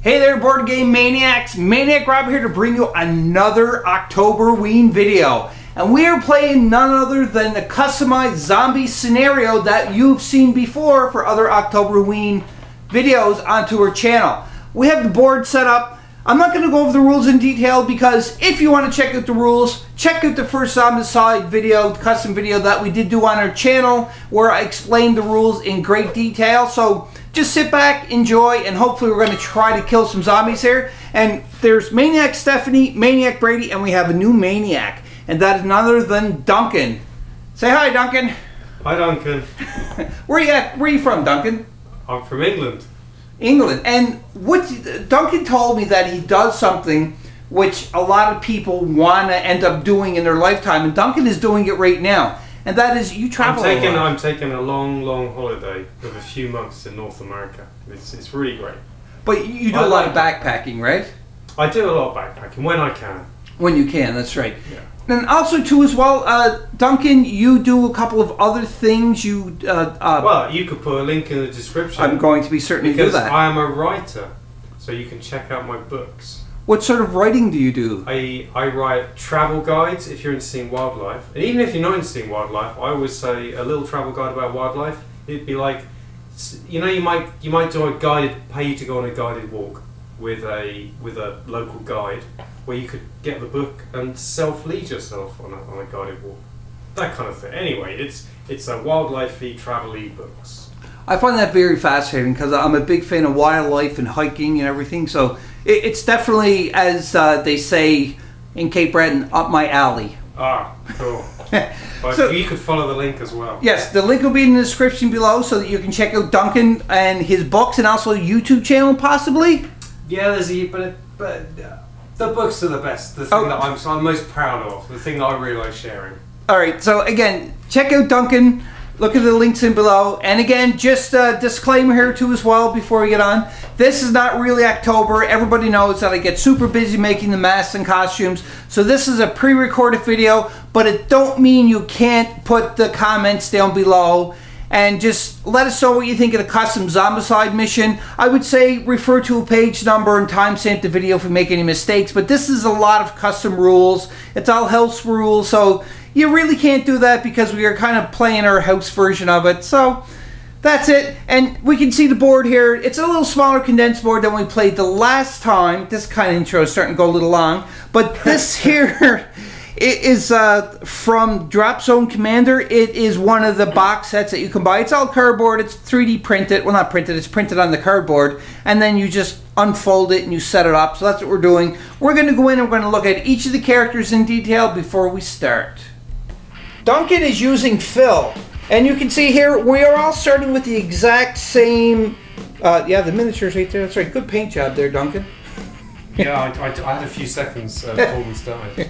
Hey there, Board Game Maniacs. Maniac Rob here to bring you another Octoberween video. And we are playing none other than the customized zombie scenario that you've seen before for other Octoberween videos onto our channel. We have the board set up. I'm not going to go over the rules in detail because if you want to check out the rules, check out the first Zombicide video, custom video that we did do on our channel where I explained the rules in great detail. So just sit back, enjoy, and hopefully we're going to try to kill some zombies here. And there's Maniac Stephanie, Maniac Brady, and we have a new Maniac. And that is none other than Duncan. Say hi, Duncan. Hi, Duncan. Where are you at? Where are you from, Duncan? I'm from England. England. And what Duncan told me that he does something which a lot of people want to end up doing in their lifetime. And Duncan is doing it right now. And that is, you travel a lot. I'm taking a long holiday of a few months in North America. It's really great. But you do a lot of backpacking, right? I do a lot of backpacking when I can. When you can, that's right. Yeah. And also, too, as well, Duncan, you do a couple of other things. Well, you could put a link in the description. I'm going to be certain to do that. Because I am a writer, so you can check out my books. What sort of writing do you do? I write travel guides if you're into seeing wildlife. And even if you're not into seeing wildlife, I always say a little travel guide about wildlife. It'd be like, you know, you might do a pay you to go on a guided walk with a local guide, where you could get the book and self-lead yourself on a guided walk. That kind of thing. Anyway, it's a wildlife-y, travel-y books. I find that very fascinating because I'm a big fan of wildlife and hiking and everything. So it's definitely, as they say in Cape Breton, up my alley. Ah, cool. But so, you could follow the link as well. Yes, the link will be in the description below so that you can check out Duncan and his books and also YouTube channel possibly. Yeah, but the books are the best. The thing that I'm most proud of. The thing that I really like sharing. Alright, so again, check out Duncan. Look at the links in below. And again, just a disclaimer here too as well before we get on. This is not really October. Everybody knows that I get super busy making the masks and costumes. So this is a pre-recorded video, but it don't mean you can't put the comments down below. And just let us know what you think of the custom Zombicide mission. I would say refer to a page number and timestamp the video if we make any mistakes. But this is a lot of custom rules. It's all house rules. So you really can't do that because we are kind of playing our house version of it. So that's it. And we can see the board here. It's a little smaller condensed board than we played the last time. This kind of intro is starting to go a little long. But this here... It is from Drop Zone Commander. It is one of the box sets that you can buy. It's all cardboard. It's 3D printed. Well, not printed. It's printed on the cardboard. And then you just unfold it and you set it up. So that's what we're doing. We're going to go in and we're going to look at each of the characters in detail before we start. Duncan is using Phil. And you can see here, we are all starting with the exact same... yeah, the miniatures right there. That's right. Good paint job there, Duncan. Yeah, I had a few seconds before we started.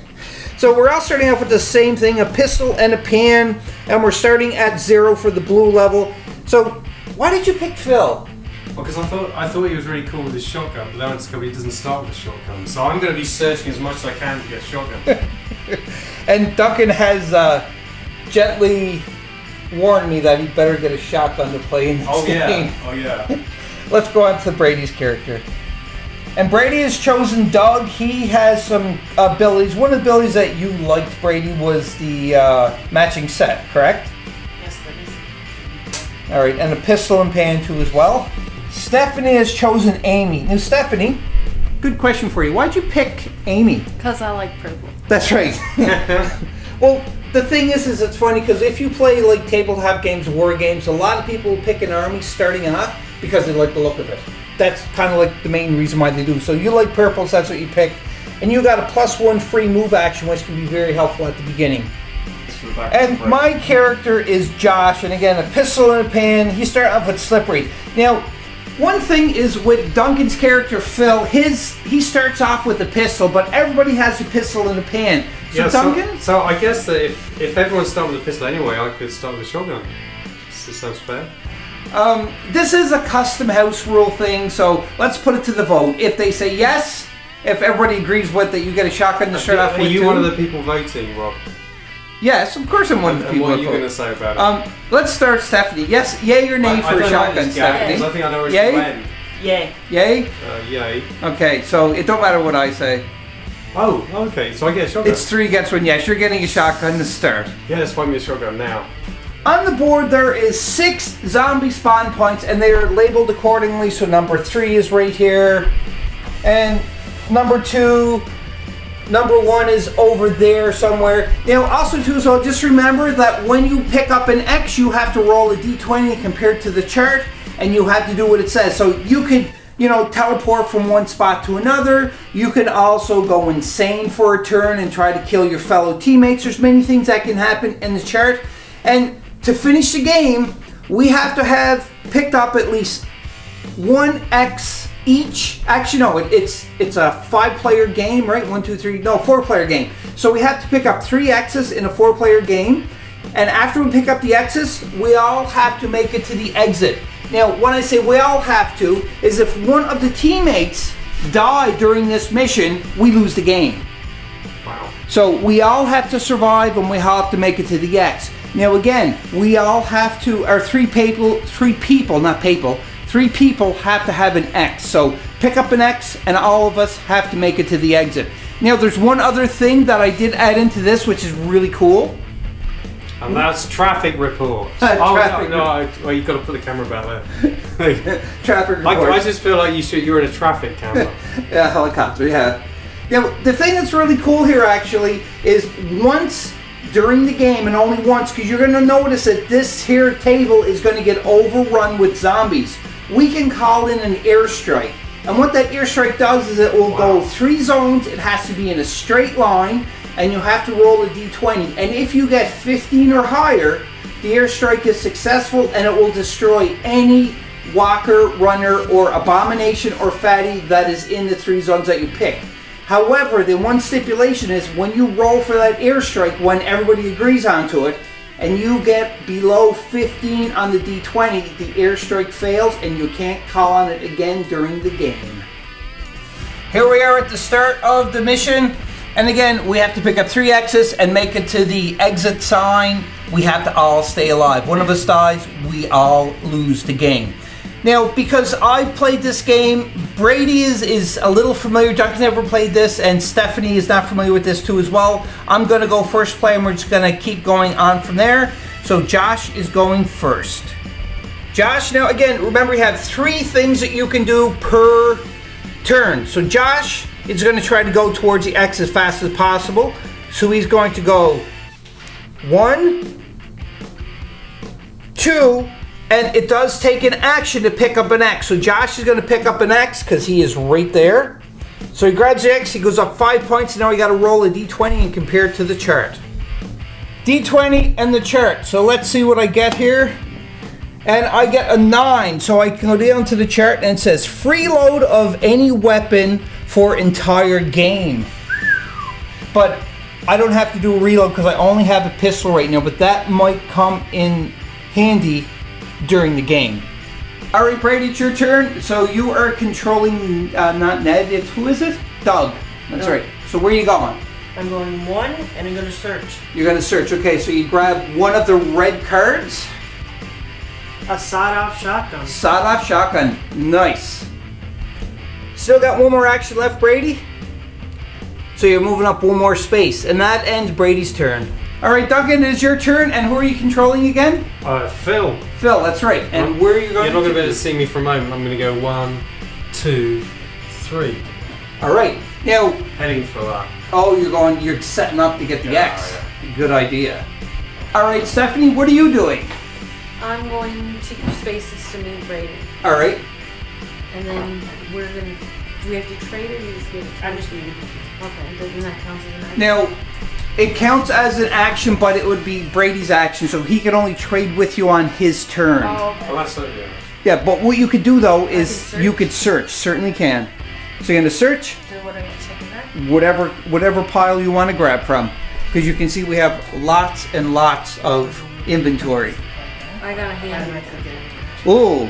So we're all starting off with the same thing, a pistol and a pan, and we're starting at 0 for the blue level. So why did you pick Phil? Well, because I thought he was really cool with his shotgun, but then I discovered he doesn't start with a shotgun. So I'm going to be searching as much as I can to get a shotgun. And Duncan has gently warned me that he better get a shotgun to play in this game. Oh yeah. Let's go on to Brady's character. And Brady has chosen Doug. He has some abilities. One of the abilities that you liked, Brady, was the matching set, correct? Yes, that is. Alright, and a pistol and pan too as well. Stephanie has chosen Amy. Now, Stephanie, good question for you. Why'd you pick Amy? Because I like purple. That's right. Well, the thing is it's funny because if you play like tabletop games, war games, a lot of people pick an army starting off because they like the look of it. That's kind of like the main reason why they do. So you like purple, so that's what you picked. And you got a +1 free move action, which can be very helpful at the beginning. And my character is Josh, and again, a pistol and a pan. He started off with slippery. Now, one thing is with Duncan's character, Phil, he starts off with a pistol, but everybody has a pistol and a pan. So yeah, Duncan? So I guess that if everyone started with a pistol anyway, I could start with a shotgun. This sounds fair. This is a custom house rule thing, so let's put it to the vote. If they say yes, if everybody agrees with that, you get a shotgun to start off with. Are you one of the people voting, Rob? Yes, of course I'm one of the people. What are you going to say about it? Let's start, Stephanie. Yes, yay or nay for a shotgun, Stephanie? I think I know where it's going. Yay. Yay? Yay. Okay, so it don't matter what I say. Oh, okay. So I get a shotgun. It's 3 against 1. Yes, you're getting a shotgun to start. Yeah, let's find me a shotgun now. On the board there is 6 zombie spawn points and they are labeled accordingly. So number 3 is right here. And number 2, number 1 is over there somewhere. Now also too, so just remember that when you pick up an X, you have to roll a D20 compared to the chart. And you have to do what it says. So you could, you know, teleport from one spot to another. You can also go insane for a turn and try to kill your fellow teammates. There's many things that can happen in the chart. And to finish the game, we have to have picked up at least 1 X each. Actually, no, it's a 5-player game, right? 1, 2, 3, no, 4-player game. So we have to pick up 3 X's in a 4-player game. And after we pick up the X's, we all have to make it to the exit. Now, when I say we all have to, is if one of the teammates die during this mission, we lose the game. Wow. So we all have to survive and we all have to make it to the X. Now again, we all have to, or 3 people have to have an X. So pick up an X and all of us have to make it to the exit. Now there's one other thing that I did add into this, which is really cool. And that's traffic reports. Traffic well, you've got to put the camera back there. Traffic reports. I just feel like you're in a traffic camera. Yeah, helicopter, yeah. Now, the thing that's really cool here actually is once during the game, and only once, because you're going to notice that this here table is going to get overrun with zombies. We can call in an airstrike. And what that airstrike does is it will go 3 zones. It has to be in a straight line. And you have to roll a d20. And if you get 15 or higher, the airstrike is successful and it will destroy any walker, runner, or abomination or fatty that is in the 3 zones that you pick. However, the one stipulation is when you roll for that airstrike, when everybody agrees onto it, and you get below 15 on the d20, the airstrike fails and you can't call on it again during the game. Here we are at the start of the mission. And again, we have to pick up 3 X's and make it to the exit sign. We have to all stay alive. One of us dies, we all lose the game. Now, because I've played this game, Brady is a little familiar. Duncan never played this, and Stephanie is not familiar with this too as well. I'm going to go first play, and we're just going to keep going on from there. So Josh is going first. Josh, now again, remember you have 3 things that you can do per turn. So Josh is going to try to go towards the X as fast as possible. So he's going to go 1, 2, and it does take an action to pick up an X. So Josh is going to pick up an X because he is right there. So he grabs the X, he goes up 5 points, and now we got to roll a d20 and compare it to the chart. D20 and the chart. So let's see what I get here. And I get a 9, so I can go down to the chart and it says freeload of any weapon for entire game. But I don't have to do a reload because I only have a pistol right now, but that might come in handy during the game. Alright Brady, it's your turn. So you are controlling, not Ned, it's, who is it? Doug. That's right. So where are you going? I'm going 1 and I'm going to search. You're going to search, okay, so you grab one of the red cards. A sawed-off shotgun. Sawed-off shotgun. Nice. Still got 1 more action left, Brady. So you're moving up 1 more space. And that ends Brady's turn. Alright, Duncan, it is your turn. And who are you controlling again? Phil. Phil, that's right. And where are you going? You're not going to be able to see me for a moment. I'm going to go 1, 2, 3. Alright. Now... Heading for that. Oh, you're setting up to get the X. Yeah. Good idea. Alright, Stephanie, what are you doing? I'm going to use spaces to meet Brady. Alright. And then we're gonna. Do we have to trade or you just give it? I'm just gonna give it. Okay, then that counts as an action. Now, it counts as an action, but it would be Brady's action, so he can only trade with you on his turn. Oh, okay. Oh, that's it, yeah. Yeah, but what you could do though is you could search. Certainly can. So you're gonna search So what are you checking that? whatever pile you want to grab from, because you can see we have lots and lots of inventory. I got a hand. Oh,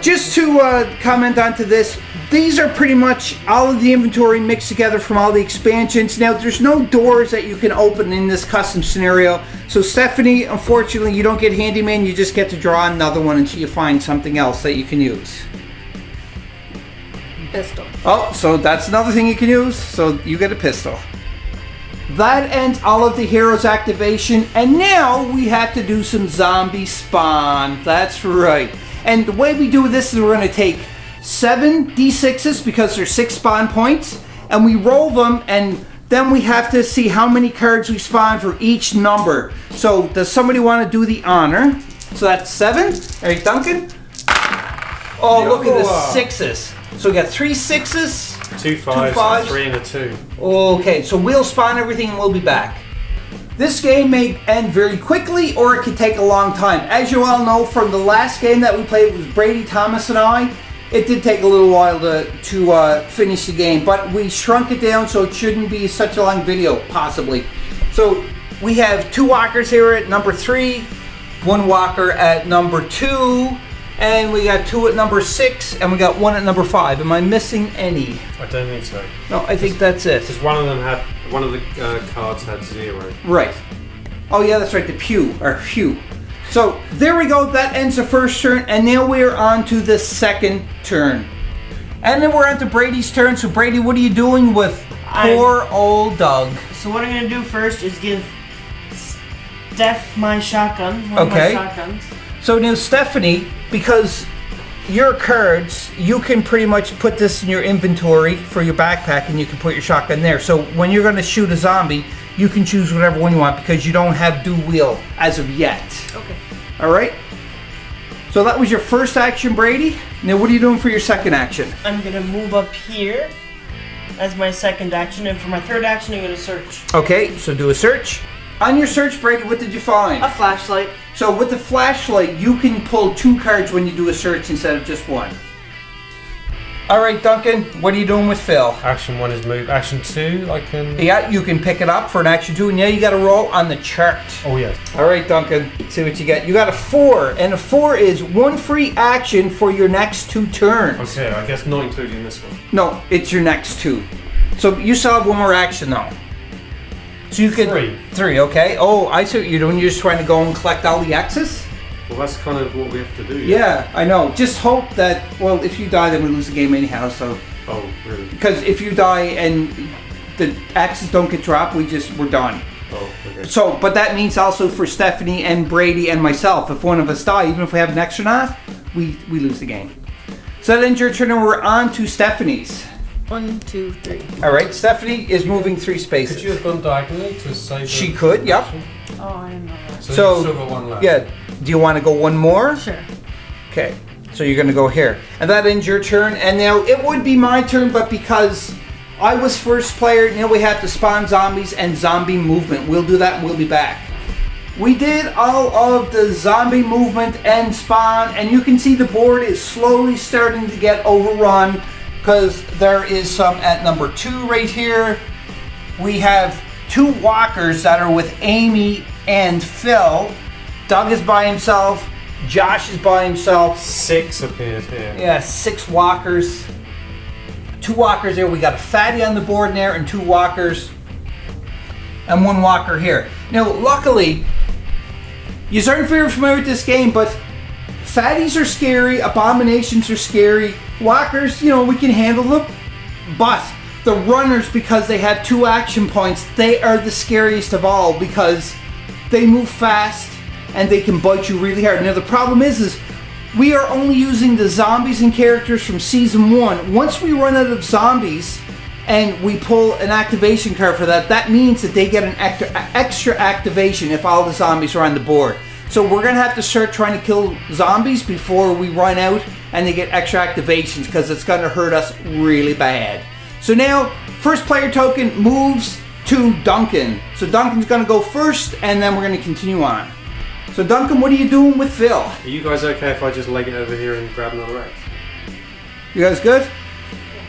just to comment onto this, these are pretty much all of the inventory mixed together from all the expansions. Now, there's no doors that you can open in this custom scenario. So, Stephanie, unfortunately, you don't get handyman. You just get to draw another one until you find something else that you can use. Pistol. Oh, so that's another thing you can use. So you get a pistol. That ends all of the hero's activation, and now we have to do some zombie spawn. That's right. And the way we do this is we're going to take 7 d6s because there's 6 spawn points, and we roll them, and then we have to see how many cards we spawn for each number. So does somebody want to do the honor? So that's 7. All right, Duncan. Oh, look at the 6s. So we got 3 6s. 2 5s, 3 and a 2. Okay, so we'll spawn everything and we'll be back. This game may end very quickly or it could take a long time. As you all know from the last game that we played, it was Brady, Thomas, and I. It did take a little while to finish the game, but we shrunk it down so it shouldn't be such a long video, possibly. So we have 2 walkers here at number 3, 1 walker at number 2, and we got 2 at number 6, and we got 1 at number 5. Am I missing any? I don't think so. No, I think that's it. Because one of the cards had 0. Right. Oh yeah, that's right, the pew, or phew. So there we go, that ends the first turn, and now we're on to the second turn. And then we're on to Brady's turn. So Brady, what are you doing with poor old Doug? So what I'm going to do first is give Steph my shotgun, one of my shotguns. So now Stephanie, because your cards, you can pretty much put this in your inventory for your backpack and you can put your shotgun there. So when you're going to shoot a zombie, you can choose whatever one you want because you don't have dual wheel as of yet. Okay. Alright. So that was your first action, Brady. Now what are you doing for your second action? I'm going to move up here as my second action, and for my third action I'm going to search. Okay, so do a search. On your search, Brady, what did you find? A flashlight. So with the flashlight, you can pull 2 cards when you do a search instead of just 1. Alright, Duncan, what are you doing with Phil? Action 1 is move. Action 2, I can... Yeah, you can pick it up for an action 2, and now you got to roll on the chart. Oh, yeah. Alright, Duncan, see what you get. You got a 4, and a 4 is 1 free action for your next 2 turns. Okay, I guess not including this one. No, it's your next 2. So you still have 1 more action, though. So you could... 3. 3, okay. Oh, I see what you're doing. You're just trying to go and collect all the X's? Well, that's kind of what we have to do. Yeah, I know. Just hope that, well, if you die, then we lose the game anyhow, so... Oh, really? Because if you die and the X's don't get dropped, we're done. Oh, okay. So, but that means also for Stephanie and Brady and myself, if one of us die, even if we have an X or not, we lose the game. So that ends your turn, and we're on to Stephanie's. 1, 2, 3. Alright, Stephanie is moving 3 spaces. Could you have gone diagonally to save She could, yep. Oh, I didn't know that. So you've still got 1 left. Yeah. Do you want to go 1 more? Sure. Okay. So you're going to go here. And that ends your turn. And now it would be my turn, but because I was first player, now we have to spawn zombies and zombie movement. We'll do that and we'll be back. We did all of the zombie movement and spawn, and you can see the board is slowly starting to get overrun because there is some at number 2 right here. We have 2 walkers that are with Amy and Phil. Doug is by himself. Josh is by himself. 6 appeared here. Yeah, 6 walkers. 2 walkers there. We got a fatty on the board there and 2 walkers. And 1 walker here. Now, luckily, you aren't very familiar with this game, but fatties are scary, abominations are scary. Walkers, you know, we can handle them. But the runners, because they have 2 action points, they are the scariest of all because they move fast and they can bite you really hard. Now the problem is we are only using the zombies and characters from season 1. Once we run out of zombies and we pull an activation card for that, that means that they get an extra activation if all the zombies are on the board. So we're going to have to start trying to kill zombies before we run out and they get extra activations because it's going to hurt us really bad. So now, first player token moves to Duncan. So Duncan's going to go first and then we're going to continue on. So Duncan, what are you doing with Phil? Are you guys okay if I just leg it over here and grab another X? You guys good?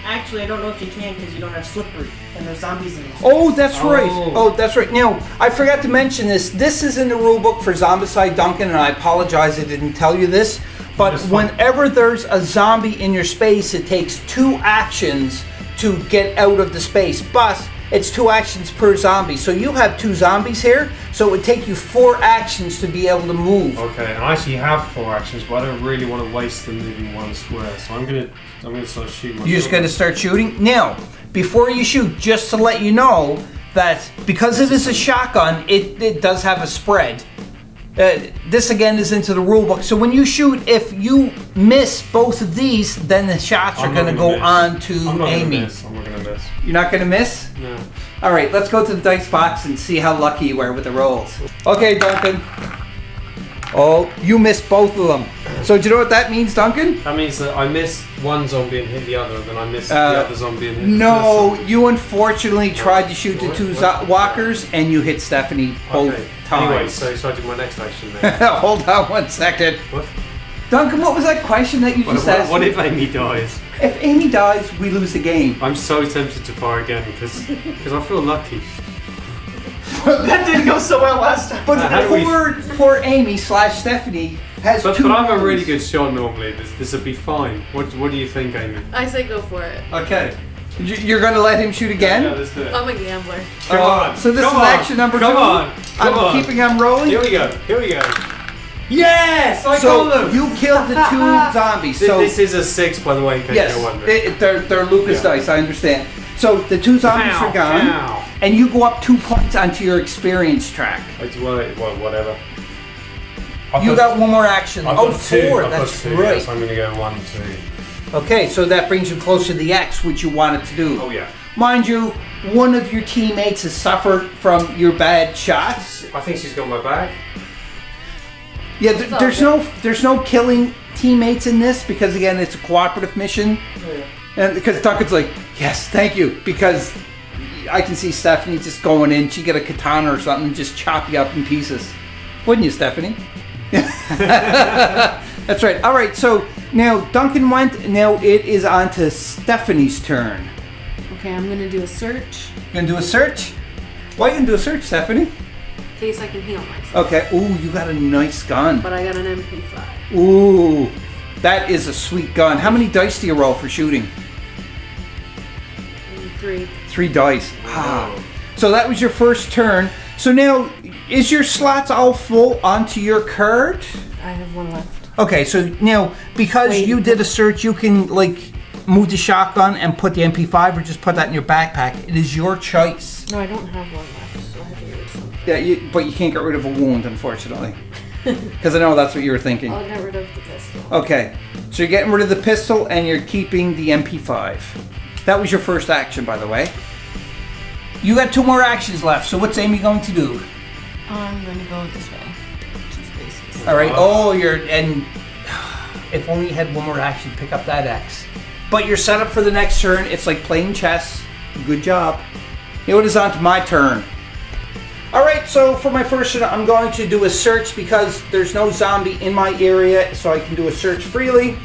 Actually, I don't know if you can because you don't have slippery and there's zombies in this. Oh, that's right. Oh, that's right. Now, I forgot to mention this. This is in the rulebook for Zombicide, Duncan, and I apologize I didn't tell you this. But whenever there's a zombie in your space, it takes 2 actions to get out of the space. But it's 2 actions per zombie. So you have 2 zombies here, so it would take you 4 actions to be able to move. Okay, and I actually have 4 actions, but I don't really want to waste them moving 1 square. So I'm gonna start shooting. You're just gonna start shooting now. Before you shoot, just to let you know that because it is a shotgun, it does have a spread. This again is into the rule book. So when you shoot, if you miss both of these, then the shots are going to go on to Amy. I'm not going to miss. You're not going to miss? No. All right, let's go to the dice box and see how lucky you are with the rolls. Okay, Duncan. Oh, you missed both of them. So do you know what that means, Duncan? That means that I missed one zombie and hit the other, and then I missed the other zombie and hit the No, first. you unfortunately tried to shoot the 2 walkers and you hit Stephanie both times. Anyway, so I do my next action then. Hold on 1 second. What? Duncan, what was that question that you just asked? What if Amy dies? If Amy dies, we lose the game. I'm so tempted to fire again because I feel lucky. That didn't go so well last time. But poor Amy / Stephanie has But 2 I'm a wounds. really good shot normally. This would be fine. What do you think, Amy? I say go for it. Okay. You're going to let him shoot again? Yeah, let's do it. I'm a gambler. Come on. So this Come is on. action number 2. Come on. Come on. I'm keeping them rolling. Here we go. Yes! I so got them. you killed the 2 zombies. So This is a 6, by the way, in case yes, you're wondering. they're Lucas dice, I understand. So the 2 zombies are gone, and you go up 2 points onto your experience track. Well, whatever. You got 1 more action. I've Oh, got 2. 4, I've got that's 2, right. so I'm going to go 1, 2. Okay, so that brings you close to the X, which you wanted to do. Oh, yeah. Mind you, one of your teammates has suffered from your bad shots. I think she's got my bag. Yeah, there's no killing teammates in this because again, it's a cooperative mission. Yeah. And because Duncan's like, yes, thank you, because I can see Stephanie just going in. She get a katana or something and just chop you up in pieces, wouldn't you, Stephanie? That's right. All right, so now Duncan went. Now it is on to Stephanie's turn. Okay, I'm gonna do a search You gonna do a search? Why you gonna do a search, Stephanie? in case I can heal myself. Okay. Ooh, you got a nice gun. But I got an MP5. Ooh, that is a sweet gun. How many dice do you roll for shooting? 3. 3 dice. Ah. So that was your first turn. So now, is your slots all full onto your card? I have 1 left. Okay, so now, because Wait. you did a search, you can, like, move the shotgun and put the MP5 or just put that in your backpack. It is your choice. No, I don't have 1 left, so I have to get rid of something. Yeah, but you can't get rid of a wound, unfortunately. Because I know that's what you were thinking. I'll get rid of the pistol. Okay, so you're getting rid of the pistol and you're keeping the MP5. That was your first action, by the way. You got 2 more actions left, so what's Amy going to do? I'm gonna go this way. 2 spaces. All right, and if only you had 1 more action, pick up that X. But you're set up for the next turn. It's like playing chess. Good job. Now it is on to my turn. All right, so for my first turn, I'm going to do a search because there's no zombie in my area, so I can do a search freely.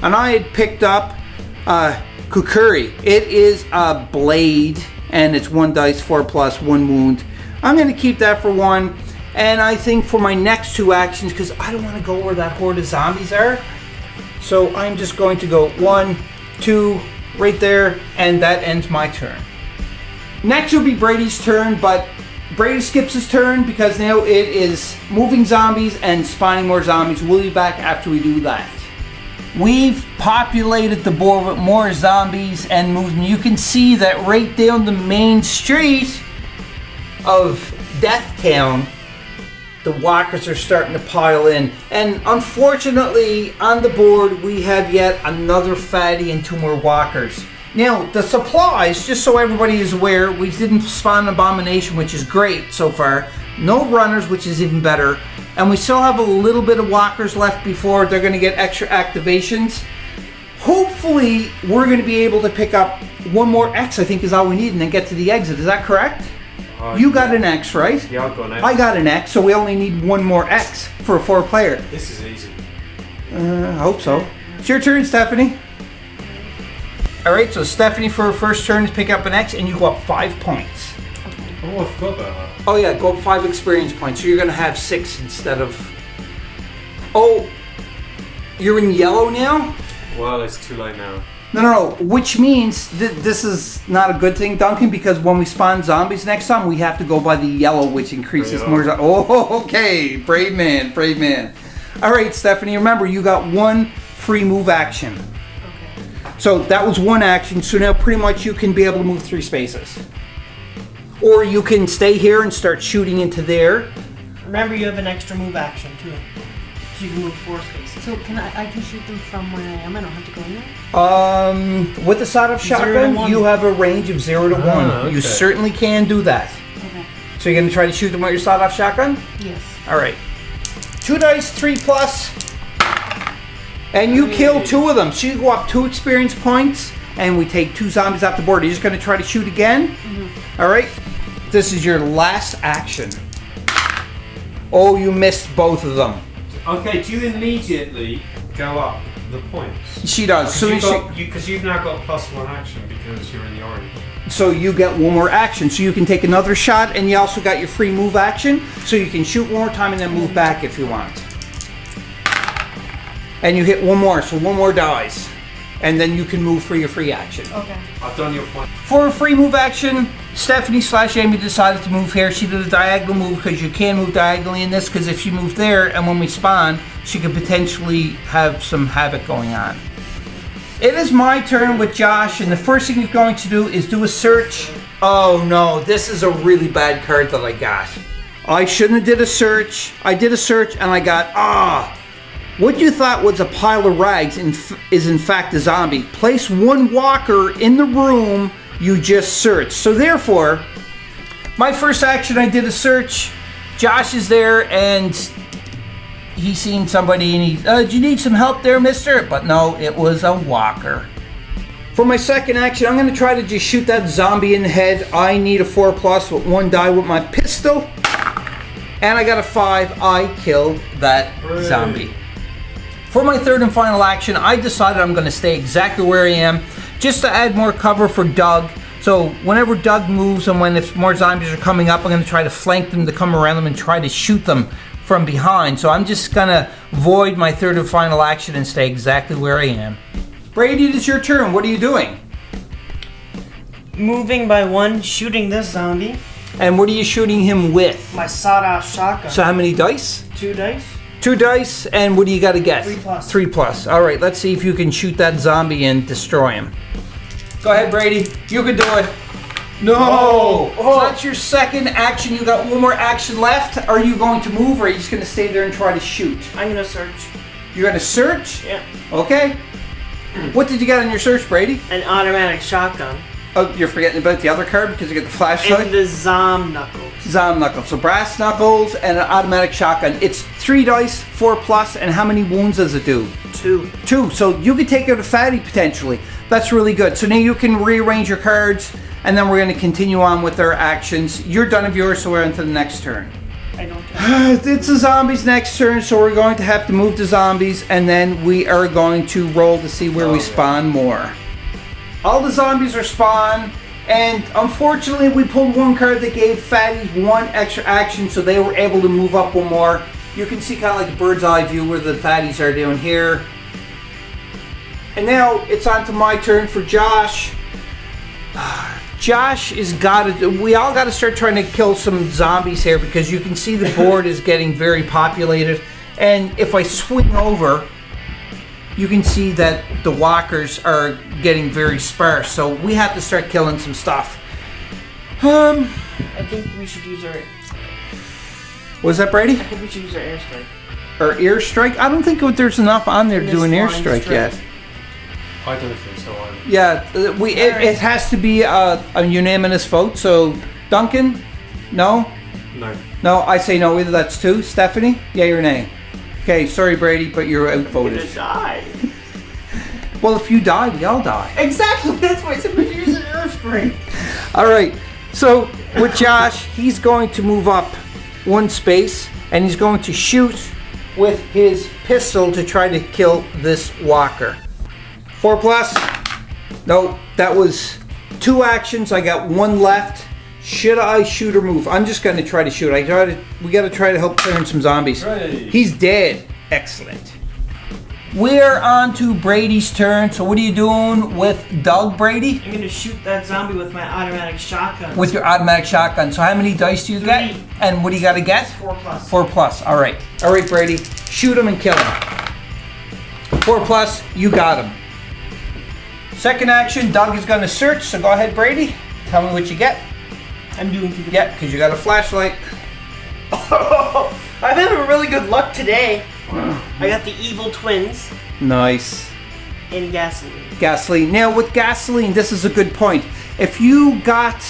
And I had picked up Kukuri. It is a blade, and it's 1 dice, 4+, 1 wound. I'm going to keep that for 1. And I think for my next 2 actions, because I don't want to go where that horde of zombies are, so I'm just going to go 1, 2, right there, and that ends my turn. Next will be Brady's turn, but Brady skips his turn because now it is moving zombies and spawning more zombies. We'll be back after we do that. We've populated the board with more zombies and moving. You can see that right down the main street of Death Town, the walkers are starting to pile in. And unfortunately, on the board, we have yet another fatty and 2 more walkers. Now, the supplies, just so everybody is aware, we didn't spawn an abomination, which is great so far. No runners, which is even better. And we still have a little bit of walkers left before they're going to get extra activations. Hopefully, we're going to be able to pick up 1 more X, I think is all we need, and then get to the exit. Is that correct? You got an X, right? Yeah, I've got an X. I got an X, so we only need 1 more X for a 4-player. This is easy. I hope so. It's your turn, Stephanie. Alright, so Stephanie for her first turn is pick up an X, and you go up 5 points. Oh, I forgot about that. Oh yeah, go up 5 experience points, so you're going to have 6 instead of... Oh, you're in yellow now? Well, it's too late now. No. Which means this is not a good thing, Duncan, because when we spawn zombies next time, we have to go by the yellow, which increases more. Oh, okay. Brave man. All right, Stephanie, remember, you got one free move action. Okay. So that was one action, so now pretty much you can be able to move 3 spaces. Or you can stay here and start shooting into there. Remember, you have an extra move action, too. So you can move 4 spaces. So I can shoot them from where I am? I don't have to go in there? With the sawed-off shotgun, you have a range of 0 to 1. Okay. You certainly can do that. Okay. So you're going to try to shoot them with your sawed-off shotgun? Yes. All right. 2 dice, 3+. And you kill 2 of them. So you go up 2 experience points, and we take 2 zombies off the board. Are you just going to try to shoot again? Mm-hmm. All right. This is your last action. Oh, you missed both of them. Okay, do you immediately go up the points? She does. Because you've now got +1 action because you're in the orange. So you get 1 more action. So you can take another shot, and you also got your free move action. So you can shoot 1 more time and then move back if you want. And you hit 1 more, so 1 more dies. And then you can move for your free action. Okay. I've done your point. For a free move action, Stephanie/Amy decided to move here. She did a diagonal move because you can move diagonally in this, because if she moved there and when we spawn, she could potentially have some havoc going on. It is my turn with Josh, and the first thing he's going to do is do a search. Oh no, this is a really bad card that I got. I shouldn't have did a search. I did a search and I got, what you thought was a pile of rags is in fact a zombie. Place 1 walker in the room you just searched. So therefore, my first action, I did a search. Josh is there and he's seen somebody and he, do you need some help there, mister? But no, it was a walker. For my second action, I'm going to try to just shoot that zombie in the head. I need a 4+ with 1 die with my pistol. And I got a 5. I killed that zombie. For my third and final action, I decided I'm going to stay exactly where I am, just to add more cover for Doug. So whenever Doug moves and if more zombies are coming up, I'm going to try to flank them to come around them and try to shoot them from behind. So I'm just going to void my third and final action and stay exactly where I am. Brady, it is your turn. What are you doing? Moving by 1, shooting this zombie. And what are you shooting him with? My sawed-off shotgun. So how many dice? 2 dice. 2 dice, and what do you got to get? 3+. 3+. All right, let's see if you can shoot that zombie and destroy him. Go ahead, Brady. You can do it. No! So that's your second action. You got 1 more action left. Are you going to move, or are you just going to stay there and try to shoot? I'm going to search. You're going to search? Yeah. Okay. What did you get on your search, Brady? An automatic shotgun. Oh, you're forgetting about the other card because you get the flashlight? And the Zom Knuckles. Zom Knuckles. So brass knuckles and an automatic shotgun. It's 3 dice, 4+, and how many wounds does it do? 2. 2. So you could take out a fatty potentially. That's really good. So now you can rearrange your cards, and then we're going to continue on with our actions. You're done of yours, so we're into the next turn. I don't have It's the zombies' next turn, so we're going to have to move the zombies, and then we are going to roll to see where we spawn more. All the zombies are spawned, and unfortunately we pulled 1 card that gave fatties 1 extra action, so they were able to move up 1 more. You can see kind of like a bird's eye view where the fatties are down here. And now it's on to my turn for Josh. Josh is we all got to start trying to kill some zombies here, because you can see the board is getting very populated. And if I swing over, you can see that the walkers are getting very sparse, so we have to start killing some stuff. I think we should use our... What was that, Brady? I think we should use our airstrike. Or airstrike? I don't think there's enough on there to do an airstrike yet. I don't think so either. Yeah, it has to be a unanimous vote, so Duncan? No? No. No, I say no either. That's 2. Stephanie? Yay or nay? Okay, sorry Brady, but you're outvoted. I'm gonna die. Well, if you die, we all die. Exactly, that's why I said we should use an airstrike. Alright, so with Josh, he's going to move up 1 space, and he's going to shoot with his pistol to try to kill this walker. 4+? No, that was 2 actions. I got 1 left. Should I shoot or move? I'm just going to try to shoot. We got to try to help clear some zombies. Right. He's dead. Excellent. we're on to Brady's turn. So what are you doing with Doug, Brady? I'm gonna shoot that zombie with my automatic shotgun. With your automatic shotgun. So how many dice do you get? 3. And what do you got to get? 4+. 4+. All right. All right, Brady. Shoot him and kill him. 4+. You got him. Second action, Doug is going to search. So go ahead, Brady. Tell me what you get. I'm doing good. Yeah, because you got a flashlight. Oh, I'm having really good luck today. I got the evil twins Nice. and gasoline. Gasoline. Now with gasoline, this is a good point. If you got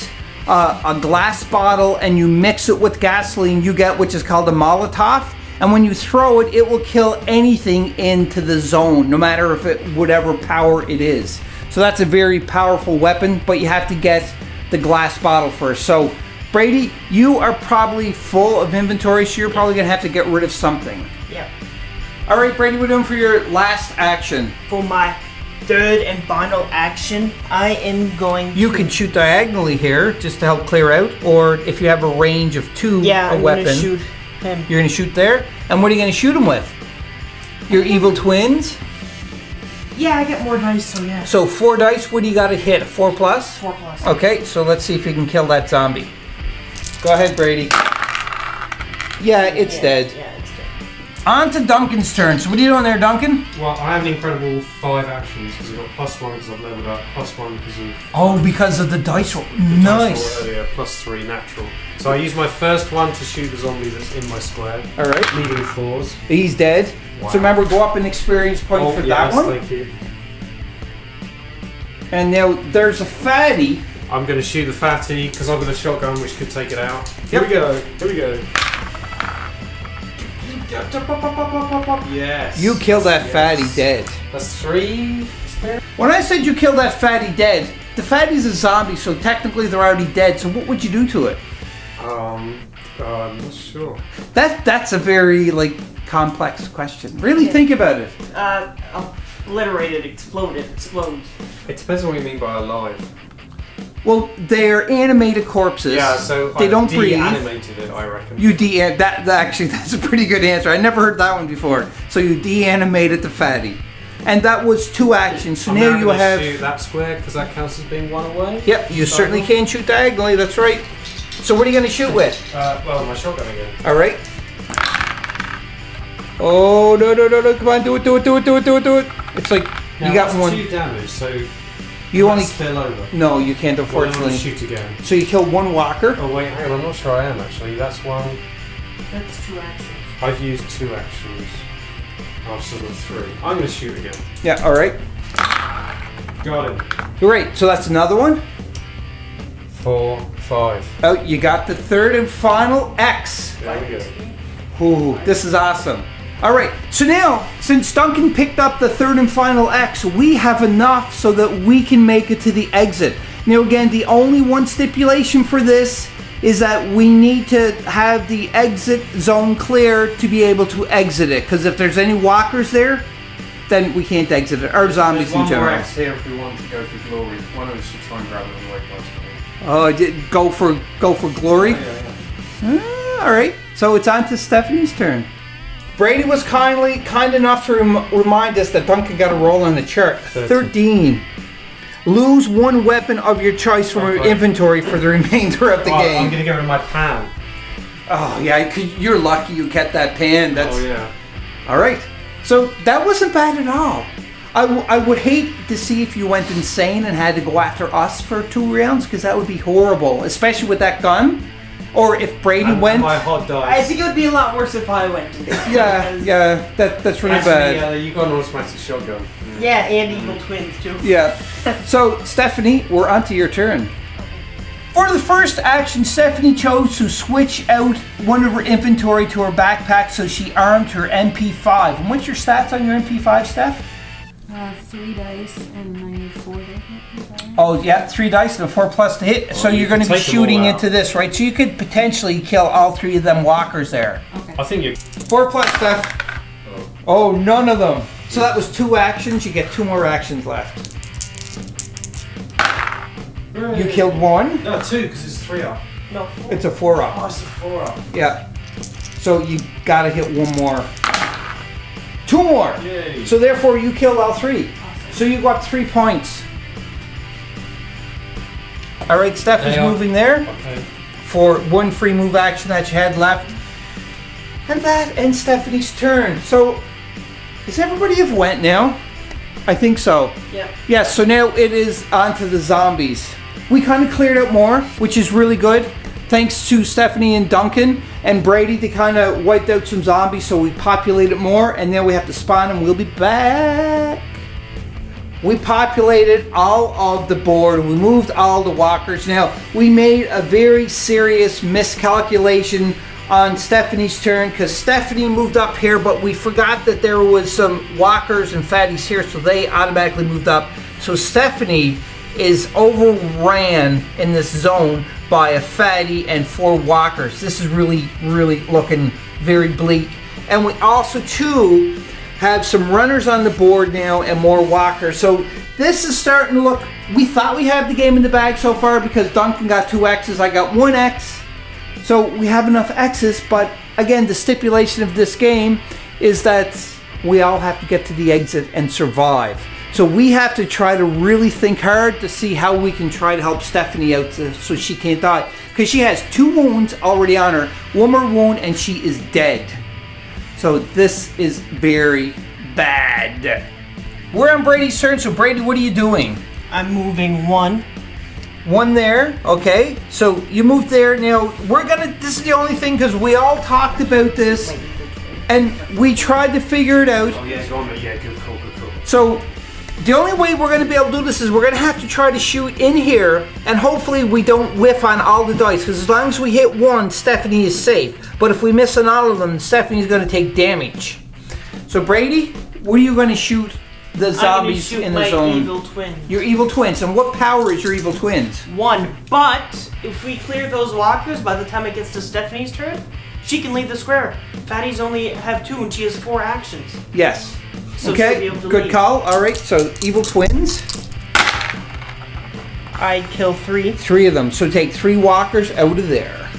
a glass bottle and you mix it with gasoline, you get which is called a Molotov. And when you throw it, it will kill anything into the zone, no matter if it whatever power it is. So that's a very powerful weapon, but you have to get the glass bottle first. So Brady, you are probably full of inventory, so you're probably gonna have to get rid of something. Yep. All right, Brady, we're doing for your last action. For my third and final action, I am going You to... can shoot diagonally here just to help clear out, or if you have a range of 2, Yeah, a I'm weapon. gonna shoot him. You're gonna shoot there? And what are you gonna shoot him with? Your evil twins? Yeah, I get more dice, so yeah. So 4 dice, what do you gotta hit? 4+? 4+. Okay, so let's see if you can kill that zombie. Go ahead, Brady. Yeah, it's dead. Yeah, it's dead. On to Duncan's turn. So what are you doing there, Duncan? Well, I have an incredible 5 actions because I've got +1 because I've leveled up, +1 because of Oh, because of the dice roll. the dice Nice. roll earlier, +3 natural. So I use my first one to shoot the zombie that's in my square, All right. leaving 4s. He's dead. Wow. So remember, go up an experience point for yes, that one. thank you. And now there's a fatty. I'm going to shoot the fatty because I've got a shotgun which could take it out. Here Yep. we go. Here we go. Yes. You killed that Yes. fatty dead. That's 3. When I said you killed that fatty dead, the fatty's a zombie, so technically they're already dead. So what would you do to it? I'm not sure. That's a very complex question. Really think about it. Obliterated, exploded, explodes. It depends on what you mean by alive. Well, they're animated corpses. Yeah, so they I don't breathe. de-animated it, I reckon. You that actually that's a pretty good answer. I never heard that one before. So you de-animated the fatty, and that was 2 actions. So now you have. Shoot that square because that counts as being 1 away. Yep, you certainly can shoot diagonally. That's right. So what are you going to shoot with? Well, my shotgun again. All right. Oh no! Come on, do it! It's like Now, you got that's one. 2 damage, so You only spill over. no, you can't Well, I'm unfortunately. gonna shoot again. So you killed 1 walker. Oh wait, hang on, I'm not sure I am actually. That's 1. That's 2 actions. I've used 2 actions. I've still got 3. I'm gonna shoot again. Yeah. All right. Got it. Great. So that's another one. 4, 5. Oh, you got the 3rd and final X. There we go. Ooh, this is awesome. All right, so now, since Duncan picked up the 3rd and final X, we have enough so that we can make it to the exit. Now again, the only one stipulation for this is that we need to have the exit zone clear to be able to exit it, because if there's any walkers there, then we can't exit it, or zombies in There's 1 more general. X here if we want to go for glory. One of us should try and grab it on the way past me. Oh, go for glory? Yeah. All right, so it's on to Stephanie's turn. Brady was kind enough to remind us that Duncan got a roll on the chart. 13. Lose 1 weapon of your choice from your inventory for the remainder of the game. I'm gonna get rid of my pan. Oh yeah, you're lucky you kept that pan. That's Oh yeah. all right. So that wasn't bad at all. I would hate to see if you went insane and had to go after us for 2 rounds, because that would be horrible, especially with that gun. Or if Brady went. My hot dice. I think it would be a lot worse if I went. Yeah, that's really bad. Yeah, you got an automatic shotgun. Yeah, and evil twins too. Yeah. So, Stephanie, we're on to your turn. For the first action, Stephanie chose to switch out one of her inventory to her backpack, so she armed her MP5. And what's your stats on your MP5, Steph? 3 dice and my 4 dice. Oh, yeah, 3 dice and a 4+ to hit. So you you're going to can be take them all shooting out. into this, right? So you could potentially kill all 3 of them walkers there. Okay. I think you. 4+, Steph. Oh, none of them. So that was 2 actions. You get 2 more actions left. You killed 1. No, 2 because it's 3 up. No, 4. It's a 4 up. Oh, it's a 4 up. Yeah. So you gotta hit 1 more. 2 more. Yay. So therefore you killed all 3. So you got 3 points. All right, Steph is moving there Okay. for 1 free move action that you had left. And that ends Stephanie's turn. So is everybody have went now? I think so. Yep. Yes, so now it is on to the zombies. We kind of cleared out more, which is really good. Thanks to Stephanie and Duncan and Brady, they kind of wiped out some zombies, so we populated more, and then we have to spawn them. We'll be back. We populated all of the board. We moved all the walkers. Now, we made a very serious miscalculation on Stephanie's turn because Stephanie moved up here, but we forgot that there was some walkers and fatties here, so they automatically moved up. So Stephanie is overran in this zone by a fatty and 4 walkers. This is really, really looking very bleak. And we also, too, have some runners on the board now and more walkers. So this is starting to look, we thought we had the game in the bag so far because Duncan got 2 X's, I got 1 X. So we have enough X's, but again, the stipulation of this game is that we all have to get to the exit and survive. So we have to try to really think hard to see how we can try to help Stephanie out so she can't die. Because she has 2 wounds already on her, 1 more wound, and she is dead. So this is very bad. We're on Brady's turn, so Brady, what are you doing? I'm moving 1. 1 there, okay. So you moved there. Now this is the only thing because we all talked about this and we tried to figure it out. Oh yeah, go on, mate. Yeah, good call, good call. So the only way we're going to be able to do this is we're going to have to try to shoot in here and hopefully we don't whiff on all the dice because as long as we hit 1, Stephanie is safe. But if we miss on all of them, Stephanie's going to take damage. So Brady, what are you going to shoot the zombies I'm in my the zone? evil twins. Your evil twins. And what power is your evil twins? 1. But if we clear those walkers by the time it gets to Stephanie's turn, she can leave the square. Fatties only have 2 and she has 4 actions. Yes. So she'll okay, be able to good leave. call. All right, so evil twins. I'd kill 3. 3 of them. So take 3 walkers out of there.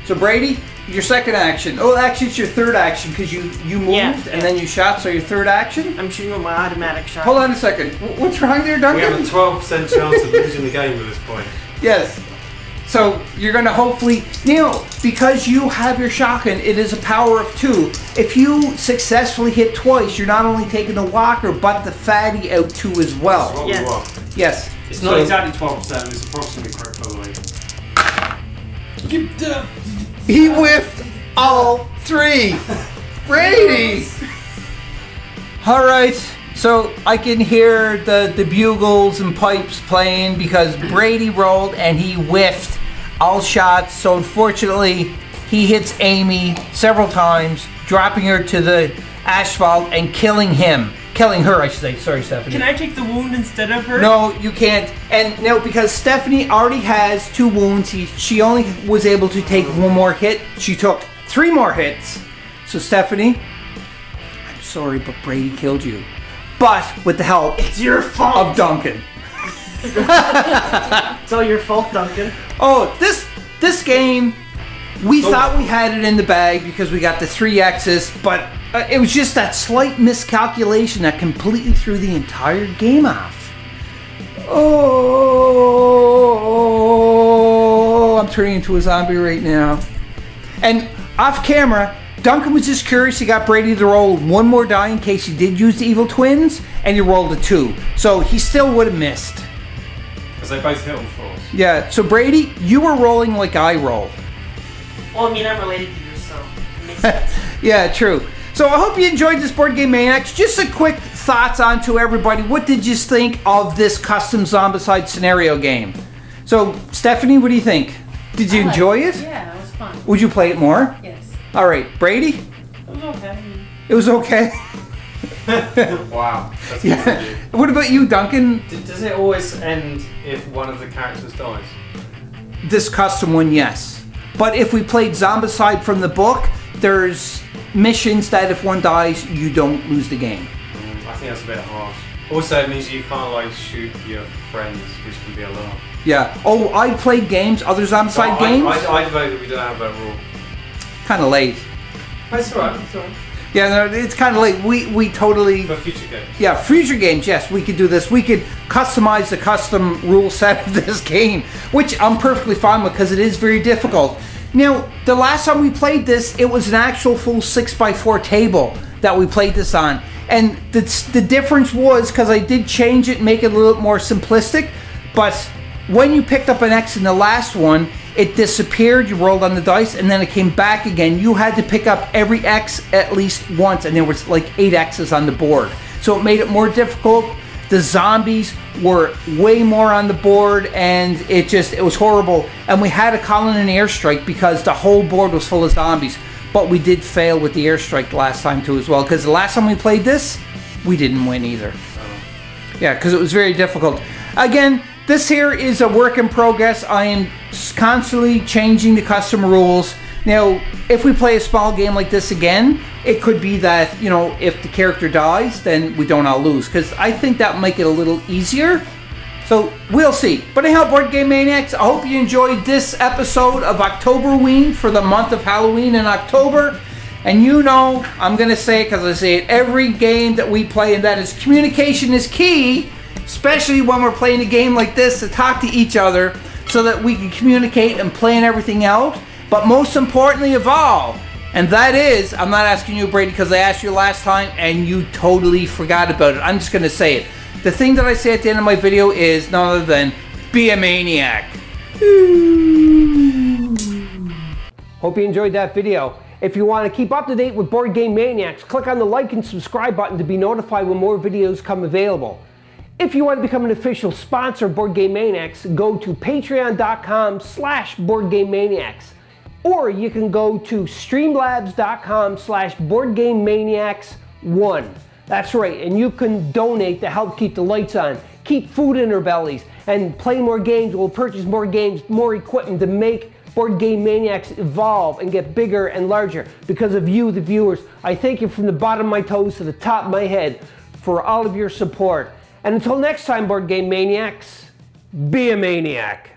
So Brady, your second action. Oh, actually, it's your third action because you moved and then you shot. So your third action. I'm shooting with my automatic shot. Hold on a second. What's wrong there, Duncan? We have a 12% chance of losing the game at this point. Yes. So you're gonna hopefully, because you have your shotgun, it is a power of 2. If you successfully hit twice, you're not only taking the walker, but the fatty out too as well. That's what we want. Yes. It's not exactly 12%, it's approximately correct, by the way. He whiffed all 3. Brady! Alright, so I can hear the bugles and pipes playing because Brady rolled and he whiffed all shots. So unfortunately, he hits Amy several times, dropping her to the asphalt and killing her, I should say. Sorry, Stephanie. Can I take the wound instead of her? No, you can't. And no, because Stephanie already has 2 wounds. She only was able to take 1 more hit. She took 3 more hits. So Stephanie, I'm sorry, but Brady killed you. But with the help It's your fault. of Duncan. It's all your fault, Duncan. Oh, this game, we thought we had it in the bag because we got the 3 X's, but it was just that slight miscalculation that completely threw the entire game off. Oh, I'm turning into a zombie right now. And off camera, Duncan was just curious. He got Brady to roll 1 more die in case he did use the evil twins, and he rolled a 2. So he still would have missed. Because they both hit on 4s. Yeah, so Brady, you were rolling like I roll. Well, I mean, I'm related to you, so it makes sense. Yeah, true. So I hope you enjoyed this Board Game Maniacs. Just a quick thoughts on to everybody. What did you think of this custom Zombicide scenario game? So, Stephanie, what do you think? Did you enjoy it? Yeah, it was fun. Would you play it more? Yes. All right, Brady? It was okay. It was okay. Wow. That's Yeah. good of you. What about you, Duncan? Does it always end if one of the characters dies? This custom one, yes. But if we played Zombicide from the book, there's missions that if one dies, you don't lose the game. I think that's a bit harsh. Also, it means you can't like shoot your friends, which can be a lot. Yeah. Oh, I played games, other Zombicide games. I vote that we don't have that rule. Kind of late. That's alright. That's alright. Yeah, no, it's kind of like we totally... For future games. Yeah, future games, yes, we could do this. We could customize the custom rule set of this game, which I'm perfectly fine with because it is very difficult. Now, the last time we played this, it was an actual full 6x4 table that we played this on. And the difference was, because I did change it, make it a little more simplistic, but when you picked up an X in the last one, it disappeared, you rolled on the dice, and then it came back again. You had to pick up every X at least once, and there was like 8 X's on the board. So it made it more difficult. The zombies were way more on the board, and it was horrible. And we had to call in an airstrike because the whole board was full of zombies. But we did fail with the airstrike last time too as well, because the last time we played this, we didn't win either. Yeah, because it was very difficult. Again, this here is a work in progress. I am constantly changing the custom rules. Now, if we play a small game like this again, it could be that, you know, if the character dies, then we don't all lose. Because I think that will make it a little easier. So, we'll see. But anyhow, Board Game Maniacs, I hope you enjoyed this episode of Octoberween for the month of Halloween in October. And you know, I'm going to say it because I say it every game that we play, and that is communication is key. Especially when we're playing a game like this, to talk to each other so that we can communicate and plan everything out. But most importantly of all, and that is, I'm not asking you, Brady, because I asked you last time and you totally forgot about it. I'm just going to say it. The thing that I say at the end of my video is none other than, be a maniac. Hope you enjoyed that video. If you want to keep up to date with Board Game Maniacs, click on the like and subscribe button to be notified when more videos come available. If you want to become an official sponsor of Board Game Maniacs, go to patreon.com/BoardGameManiacs. Or you can go to streamlabs.com/BoardGameManiacs1. That's right, and you can donate to help keep the lights on, keep food in our bellies, and play more games. We'll purchase more games, more equipment to make Board Game Maniacs evolve and get bigger and larger because of you, the viewers. I thank you from the bottom of my toes to the top of my head for all of your support. And until next time, Board Game Maniacs, be a maniac.